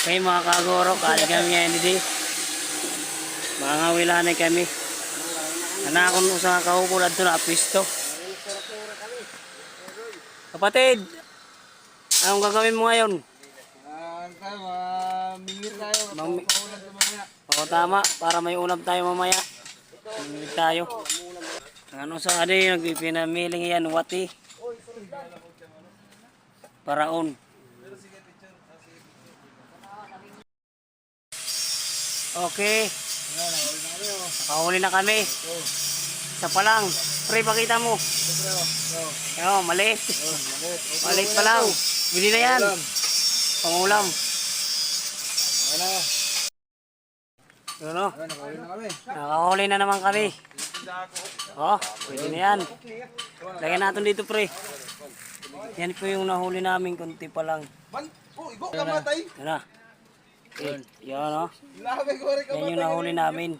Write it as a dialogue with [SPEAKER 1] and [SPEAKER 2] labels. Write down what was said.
[SPEAKER 1] Okay mga kagoro, kali kami ngayon di. Mga wilanay kami. Anakon ko sa kahupulad to na pisto. Kapatid, anong gagawin mo ngayon?
[SPEAKER 2] Mingit tayo. Paulan mamaya.
[SPEAKER 1] Oo tama, para may ulam tayo mamaya. Mingit tayo. Ano sa adi, nagpipinamiling yan, wati. Paraon. Okay. Nakahuli na kami. Isa pa lang. Pre, pakita mo. Yo, maliit. Maliit pa lang. Bili na yan. Pangulam. Yun o. Nakahuli na naman kami. Oh, pwede na yan. Lagyan natin dito, pre. Yan po yung nahuli namin. Kunti pa lang. Yan na. Yan o. Yan yung nahuli namin.